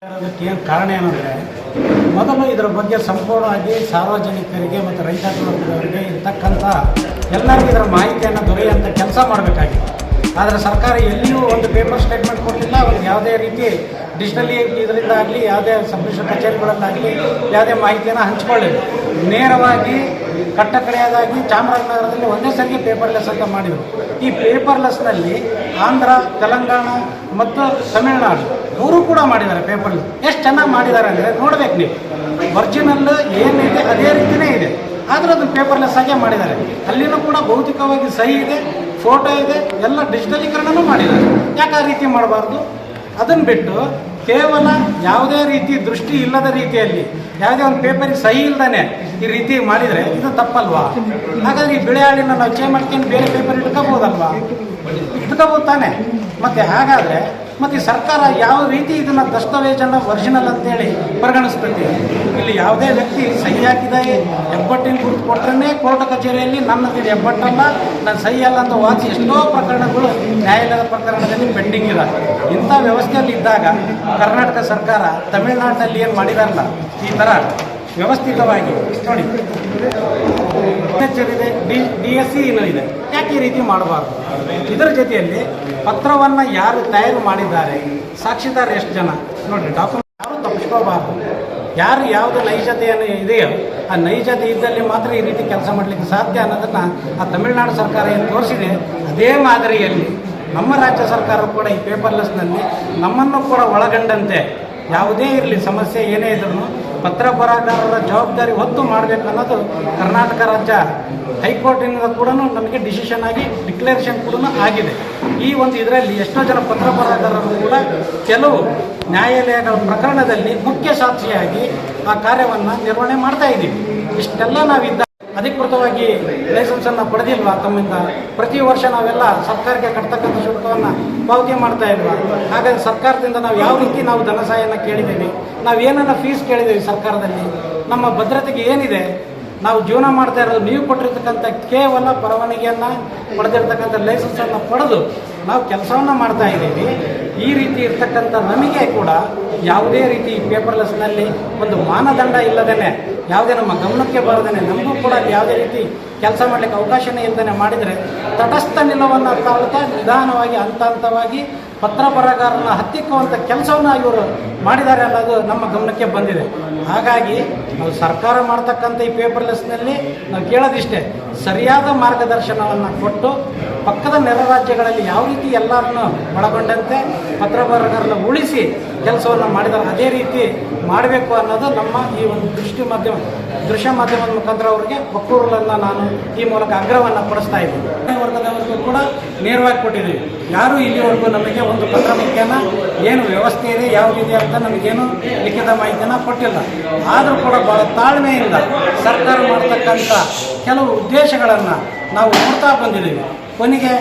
ಅದಕ್ಕೆ ಏನು ಕಾರಣ ಏನಂದರೆ, ಮೊದಲು ಇದರ ಬಗ್ಗೆ ಸಂಪೂರ್ಣವಾಗಿ ಸಾರ್ವಜನಿಕರಿಗೆ ಮತ್ತು ರೈತ ವರ್ಗದವರಿಗೆ ಇರ್ತಕ್ಕಂಥ ಎಲ್ಲರಿಗೂ ಇದರ ಮಾಹಿತಿಯನ್ನು ದೊರೆಯುವಂಥ ಕೆಲಸ ಮಾಡಬೇಕಾಗಿದೆ. ಆದರೆ ಸರ್ಕಾರ ಎಲ್ಲಿಯೂ ಒಂದು ಪೇಪರ್ ಸ್ಟೇಟ್ಮೆಂಟ್ ಕೊಟ್ಟಿಲ್ಲ, ಒಂದು ಯಾವುದೇ ರೀತಿ ಡಿಜಿಟಲಿ ಇದರಿಂದ ಆಗಲಿ ಯಾವುದೇ ಸಬ್ ಡಿವಿಷನ್ ಕಚೇರಿಗಳಲ್ಲಾಗಲಿ ಯಾವುದೇ ಮಾಹಿತಿಯನ್ನು ಹಂಚಿಕೊಳ್ಳಿಲ್ಲ. ನೇರವಾಗಿ ಕಟ್ಟಕಡೆಯದಾಗಿ ಚಾಮರಾಜನಗರದಲ್ಲಿ ಒಂದೇ ಸರಿಗೆ ಪೇಪರ್ಲೆಸ್ ಅಂತ ಮಾಡಿದರು. ಈ ಪೇಪರ್ಲೆಸ್ನಲ್ಲಿ ಆಂಧ್ರ, ತೆಲಂಗಾಣ ಮತ್ತು ತಮಿಳುನಾಡು ಮೂರೂ ಕೂಡ ಮಾಡಿದ್ದಾರೆ ಪೇಪರ್ಲೆಸ್. ಎಷ್ಟು ಚೆನ್ನಾಗಿ ಮಾಡಿದ್ದಾರೆ ಅಂದರೆ ನೋಡಬೇಕು ನೀವು, ಒರಿಜಿನಲ್ ಏನಿದೆ ಅದೇ ರೀತಿಯೇ ಇದೆ, ಆದರೆ ಅದನ್ನು ಪೇಪರ್ಲೆಸ್ ಆಗೇ ಮಾಡಿದ್ದಾರೆ. ಅಲ್ಲಿನೂ ಕೂಡ ಭೌತಿಕವಾಗಿ ಸಹಿ ಇದೆ, ಫೋಟೋ ಇದೆ, ಎಲ್ಲ ಡಿಜಿಟಲೀಕರಣನೂ ಮಾಡಿದ್ದಾರೆ. ಯಾಕೆ ಆ ರೀತಿ ಮಾಡಬಾರ್ದು? ಅದನ್ನು ಬಿಟ್ಟು ಕೇವಲ ಯಾವುದೇ ರೀತಿ ದೃಷ್ಟಿ ಇಲ್ಲದ ರೀತಿಯಲ್ಲಿ ಯಾವುದೇ ಒಂದು ಪೇಪರಿಗೆ ಸಹಿ ಇಲ್ಲದೇ ಈ ರೀತಿ ಮಾಡಿದರೆ ಇದು ತಪ್ಪಲ್ವಾ? ಹಾಗಾದ್ರೆ ಈ ಬಿಳೆ ಹಾಳಿನ ನಾವು ಚೇಂಜ್ ಮಾಡ್ಕೊಂಡು ಬೇರೆ ಪೇಪರ್ ಇಟ್ಕೋಬೋದಲ್ವಾ? ಇಟ್ಕೋಬೋದು ತಾನೆ. ಮತ್ತು ಹಾಗಾದರೆ ಮತ್ತು ಸರ್ಕಾರ ಯಾವ ರೀತಿ ಇದನ್ನು ದಸ್ತಾವೇಜನ್ನು ಒರಿಜಿನಲ್ ಅಂತೇಳಿ ಪರಿಗಣಿಸ್ತೈತಿ? ಇಲ್ಲಿ ಯಾವುದೇ ವ್ಯಕ್ತಿ ಸಹಿ ಹಾಕಿದೆ ಹೆಬ್ಬಟ್ಟಿನ ಗುರುತು ಕೊಟ್ಟರೆ ಕೋರ್ಟ್ ಕಚೇರಿಯಲ್ಲಿ ನನ್ನದು ಹೆಬ್ಬಟ್ಟಲ್ಲ, ನನ್ನ ಸಹಿ ಅಲ್ಲ ಅಂತ ವಾದಿಸಿ ಎಷ್ಟೋ ಪ್ರಕರಣಗಳು ನ್ಯಾಯಾಲಯದ ಪ್ರಕರಣದಲ್ಲಿ ಪೆಂಡಿಂಗ್ ಇದೆ. ಇಂಥ ವ್ಯವಸ್ಥೆಯಲ್ಲಿ ಇದ್ದಾಗ ಕರ್ನಾಟಕ ಸರ್ಕಾರ ತಮಿಳುನಾಡಿನಲ್ಲಿ ಏನು ಮಾಡಿದಾರಲ್ಲ ಈ ಥರ ವ್ಯವಸ್ಥಿತವಾಗಿ ನೋಡಿ, DSC ಇದೆ, ಯಾಕೆ ಈ ರೀತಿ ಮಾಡಬಾರ್ದು? ಇದರ ಜೊತೆಯಲ್ಲಿ ಪತ್ರವನ್ನು ಯಾರು ತಯಾರು ಮಾಡಿದ್ದಾರೆ, ಸಾಕ್ಷಿದಾರ ಎಷ್ಟು ಜನ ನೋಡಿ, ಡಾಕ್ಯುಮೆಂಟ್ ಯಾರು ತಪ್ಪಿಸ್ಕೋಬಾರ್ದು. ಯಾರು ಯಾವುದು ನೈಜತೆಯನ್ನು ಇದೆಯೋ ಆ ನೈಜತೆ ಇದ್ದಲ್ಲಿ ಮಾತ್ರ ಈ ರೀತಿ ಕೆಲಸ ಮಾಡಲಿಕ್ಕೆ ಸಾಧ್ಯ ಅನ್ನೋದನ್ನು ಆ ತಮಿಳುನಾಡು ಸರ್ಕಾರ ಏನು ತೋರಿಸಿದೆ, ಅದೇ ಮಾದರಿಯಲ್ಲಿ ನಮ್ಮ ರಾಜ್ಯ ಸರ್ಕಾರ ಕೂಡ ಈ ಪೇಪರ್ಲೆಸ್ನಲ್ಲಿ ನಮ್ಮನ್ನು ಕೂಡ ಒಳಗೊಂಡಂತೆ ಯಾವುದೇ ಇರಲಿ ಸಮಸ್ಯೆ ಏನೇ ಇದ್ರೂ ಪತ್ರ ಬರಹಗಾರರ ಜವಾಬ್ದಾರಿ ಹೊತ್ತು ಮಾಡಬೇಕು ಅನ್ನೋದು ಕರ್ನಾಟಕ ರಾಜ್ಯ ಹೈಕೋರ್ಟಿನಿಂದ ಕೂಡ ನಮಗೆ ಡಿಸಿಷನ್ ಆಗಿ ಡಿಕ್ಲರೇಷನ್ ಕೂಡ ಆಗಿದೆ. ಈ ಒಂದು ಇದರಲ್ಲಿ ಎಷ್ಟೋ ಜನ ಪತ್ರ ಬರಹಗಾರರು ಕೂಡ ಕೆಲವು ನ್ಯಾಯಾಲಯಗಳ ಪ್ರಕರಣದಲ್ಲಿ ಮುಖ್ಯ ಸಾಕ್ಷಿಯಾಗಿ ಆ ಕಾರ್ಯವನ್ನು ನಿರ್ವಹಣೆ ಮಾಡ್ತಾ ಇದ್ದೀವಿ. ಇಷ್ಟೆಲ್ಲ ನಾವಿದ್ದ ಅಧಿಕೃತವಾಗಿ ಲೈಸೆನ್ಸನ್ನು ಪಡೆದಿಲ್ವಾ ತಮ್ಮಿಂದ? ಪ್ರತಿ ವರ್ಷ ನಾವೆಲ್ಲ ಸರ್ಕಾರಕ್ಕೆ ಕಟ್ತಕ್ಕಂಥ ಶುಲ್ಕವನ್ನು ಪಾವತಿ ಮಾಡ್ತಾ ಇಲ್ವಾ? ಹಾಗಾಗಿ ಸರ್ಕಾರದಿಂದ ನಾವು ಯಾವ ರೀತಿ ನಾವು ಧನ ಸಹಾಯನ ಕೇಳಿದ್ದೀವಿ, ನಾವು ಏನನ್ನ ಫೀಸ್ ಕೇಳಿದ್ದೀವಿ ಸರ್ಕಾರದಲ್ಲಿ, ನಮ್ಮ ಭದ್ರತೆಗೆ ಏನಿದೆ? ನಾವು ಜೀವನ ಮಾಡ್ತಾ ಇರೋದು ನೀವು ಕೊಟ್ಟಿರ್ತಕ್ಕಂಥ ಕೇವಲ ಪರವಾನಗಿಯನ್ನು ಪಡೆದಿರ್ತಕ್ಕಂಥ ಲೈಸೆನ್ಸನ್ನು ಪಡೆದು ನಾವು ಕೆಲಸವನ್ನು ಮಾಡ್ತಾ ಇದ್ದೀವಿ. ಈ ರೀತಿ ಇರ್ತಕ್ಕಂಥ ನಮಗೆ ಕೂಡ ಯಾವುದೇ ರೀತಿ ಪೇಪರ್ಲೆಸ್ನಲ್ಲಿ ಒಂದು ಮಾನದಂಡ ಇಲ್ಲದೇ ಯಾವುದೇ ನಮ್ಮ ಗಮನಕ್ಕೆ ಬರದೇ ನಮಗೂ ಕೂಡ ಯಾವುದೇ ರೀತಿ ಕೆಲಸ ಮಾಡಲಿಕ್ಕೆ ಅವಕಾಶನೇ ಇಲ್ಲದೇ ಮಾಡಿದರೆ ತಟಸ್ಥ ನಿಲುವನ್ನು ತಾಳ್ತಾ ನಿಧಾನವಾಗಿ ಹಂತ ಹಂತವಾಗಿ ಪತ್ರ ಬರಹಗಾರನ ಹತ್ತಿಕ್ಕುವಂಥ ಕೆಲಸವನ್ನು ಇವರು ಮಾಡಿದ್ದಾರೆ ಅನ್ನೋದು ನಮ್ಮ ಗಮನಕ್ಕೆ ಬಂದಿದೆ. ಹಾಗಾಗಿ ನಾವು ಸರ್ಕಾರ ಮಾಡ್ತಕ್ಕಂಥ ಈ ಪೇಪರ್ಲೆಸ್ನಲ್ಲಿ ನಾವು ಕೇಳೋದಿಷ್ಟೇ, ಸರಿಯಾದ ಮಾರ್ಗದರ್ಶನವನ್ನು ಕೊಟ್ಟು ಪಕ್ಕದ ನೆರೆ ರಾಜ್ಯಗಳಲ್ಲಿ ಯಾವ ರೀತಿ ಎಲ್ಲರನ್ನು ಒಳಗೊಂಡಂತೆ ಪತ್ರ ಬರಹಗಾರನ ಉಳಿಸಿ ಕೆಲಸವನ್ನು ಮಾಡಿದ್ದಾರೆ ಅದೇ ರೀತಿ ಮಾಡಬೇಕು ಅನ್ನೋದು ನಮ್ಮ ಈ ಒಂದು ದೃಶ್ಯ ಮಾಧ್ಯಮದ ಮುಖಾಂತರ ಅವರಿಗೆ ಒಕ್ಕೂರಲನ್ನು ನಾನು ಈ ಮೂಲಕ ಆಗ್ರಹವನ್ನು ಪಡಿಸ್ತಾ ಇದ್ದೀನಿ. ವರ್ಗದವರಿಗೂ ಕೂಡ ನೇರವಾಗಿ ಕೊಟ್ಟಿದ್ದೀವಿ. ಯಾರೂ ಇಲ್ಲಿವರೆಗೂ ನಮಗೆ ಒಂದು ಪತ್ರ ಮುಖ್ಯನ ಏನು ವ್ಯವಸ್ಥೆ ಇದೆ ಯಾವ ರೀತಿ ಅಂತ ನಮಗೇನು ಲಿಖಿತ ಮಾಹಿತಿಯನ್ನು ಕೊಟ್ಟಿಲ್ಲ. ಆದರೂ ಕೂಡ ಭಾಳ ತಾಳ್ಮೆಯಿಂದ ಸರ್ಕಾರ ಮಾಡ್ತಕ್ಕಂಥ ಕೆಲವು ಉದ್ದೇಶಗಳನ್ನು ನಾವು ನೋಡ್ತಾ ಬಂದಿದ್ದೀವಿ. ಕೊನೆಗೆ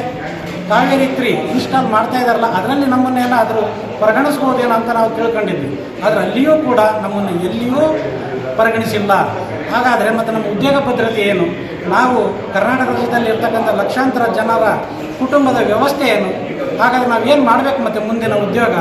ಕಾವೇರಿ 3 ಇನ್ಸ್ಟಾಲ್ ಮಾಡ್ತಾ ಇದ್ದಾರಲ್ಲ, ಅದರಲ್ಲಿ ನಮ್ಮನ್ನೇನಾದರೂ ಪರಿಗಣಿಸ್ಬೋದೇನೋ ಅಂತ ನಾವು ತಿಳ್ಕೊಂಡಿದ್ವಿ. ಆದರೆ ಅಲ್ಲಿಯೂ ಕೂಡ ನಮ್ಮನ್ನು ಎಲ್ಲಿಯೂ ಪರಿಗಣಿಸಿಲ್ಲ. ಹಾಗಾದರೆ ಮತ್ತು ನಮ್ಮ ಉದ್ಯೋಗ ಭದ್ರತೆ ಏನು? ನಾವು ಕರ್ನಾಟಕ ರಾಜ್ಯದಲ್ಲಿ ಇರ್ತಕ್ಕಂಥ ಲಕ್ಷಾಂತರ ಜನರ ಕುಟುಂಬದ ವ್ಯವಸ್ಥೆ ಏನು? ಹಾಗಾದರೆ ನಾವೇನು ಮಾಡಬೇಕು? ಮತ್ತು ಮುಂದಿನ ಉದ್ಯೋಗ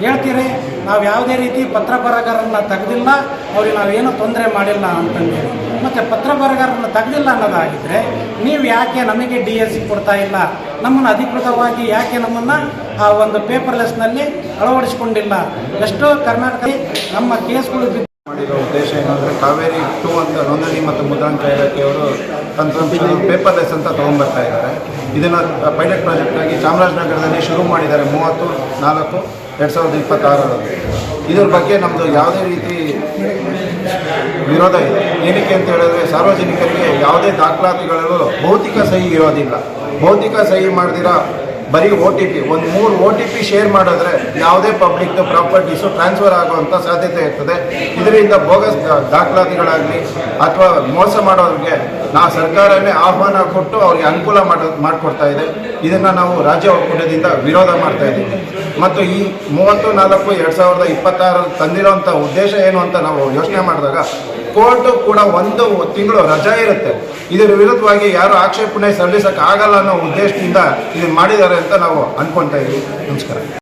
ಹೇಳ್ತೀರಿ, ನಾವು ಯಾವುದೇ ರೀತಿ ಪತ್ರ ಬರಹಗಾರರನ್ನ ತೆಗೆದಿಲ್ಲ, ಅವ್ರಿಗೆ ನಾವೇನೂ ತೊಂದರೆ ಮಾಡಿಲ್ಲ ಅಂತಂದೇಳಿ. ಮತ್ತು ಪತ್ರ ಬರಹಗಾರರನ್ನ ತೆಗೆದಿಲ್ಲ ಅನ್ನೋದಾಗಿದ್ದರೆ ನೀವು ಯಾಕೆ ನಮಗೆ DSC ಕೊಡ್ತಾ ಇಲ್ಲ? ನಮ್ಮನ್ನು ಅಧಿಕೃತವಾಗಿ ಯಾಕೆ ನಮ್ಮನ್ನು ಆ ಒಂದು ಪೇಪರ್ಲೆಸ್ನಲ್ಲಿ ಅಳವಡಿಸಿಕೊಂಡಿಲ್ಲ? ಎಷ್ಟೋ ಕರ್ನಾಟಕದಲ್ಲಿ ನಮ್ಮ ಕೇಸ್ಗಳು ಮಾಡಿರೋ ಉದ್ದೇಶ ಏನಂದರೆ ಕಾವೇರಿ 2 ಅಂತ ನೋಂದಣಿ ಮತ್ತು ಮುದ್ರಾಂಕ ಇಲಾಖೆಯವರು ತಂತ್ರಾಂಶ ಪೇಪರ್ಲೆಸ್ ಅಂತ ತೊಗೊಂಡ್ಬರ್ತಾ ಇದ್ದಾರೆ. ಇದನ್ನು ಪೈಲಟ್ ಪ್ರಾಜೆಕ್ಟಾಗಿ ಚಾಮರಾಜನಗರದಲ್ಲಿ ಶುರು ಮಾಡಿದ್ದಾರೆ 30/4/2026. ಇದ್ರ ಬಗ್ಗೆ ನಮ್ಮದು ಯಾವುದೇ ರೀತಿ ವಿರೋಧ ಇದೆ. ಏನಕ್ಕೆ ಅಂತ ಹೇಳಿದ್ರೆ ಸಾರ್ವಜನಿಕರಿಗೆ ಯಾವುದೇ ದಾಖಲಾತಿಗಳು ಭೌತಿಕ ಸಹಿ ಇರೋದಿಲ್ಲ. ಭೌತಿಕ ಸಹಿ ಮಾಡ್ದಿರಾ ಬರೀ OTP ಒಂದು 3 OTP ಶೇರ್ ಮಾಡಿದ್ರೆ ಯಾವುದೇ ಪಬ್ಲಿಕ್ದು ಪ್ರಾಪರ್ಟೀಸು ಟ್ರಾನ್ಸ್ಫರ್ ಆಗುವಂಥ ಸಾಧ್ಯತೆ ಇರ್ತದೆ. ಇದರಿಂದ ಬೋಗಸ್ ದಾಖಲಾತಿಗಳಾಗಲಿ ಅಥವಾ ಮೋಸ ಮಾಡೋರಿಗೆ ನಾವು ಸರ್ಕಾರವೇ ಆಹ್ವಾನ ಕೊಟ್ಟು ಅವ್ರಿಗೆ ಅನುಕೂಲ ಮಾಡಿಕೊಡ್ತಾ ಇದೆ. ಇದನ್ನು ನಾವು ರಾಜ್ಯ ಒಕ್ಕೂಟದಿಂದ ವಿರೋಧ ಮಾಡ್ತಾ ಇದ್ದೀವಿ. ಮತ್ತು ಈ 30/4/2026 ತಂದಿರೋಂಥ ಉದ್ದೇಶ ಏನು ಅಂತ ನಾವು ಯೋಚನೆ ಮಾಡಿದಾಗ ಕೋರ್ಟು ಕೂಡ 1 ತಿಂಗಳು ರಜೆ ಇರುತ್ತೆ. ಇದರ ವಿರುದ್ಧವಾಗಿ ಯಾರು ಆಕ್ಷೇಪಣೆ ಸಲ್ಲಿಸೋಕ್ಕಾಗಲ್ಲ ಅನ್ನೋ ಉದ್ದೇಶದಿಂದ ಇದನ್ನು ಮಾಡಿದ್ದಾರೆ ಅಂತ ನಾವು ಅಂದ್ಕೊಳ್ತಾ ಇದ್ದೀವಿ. ನಮಸ್ಕಾರ.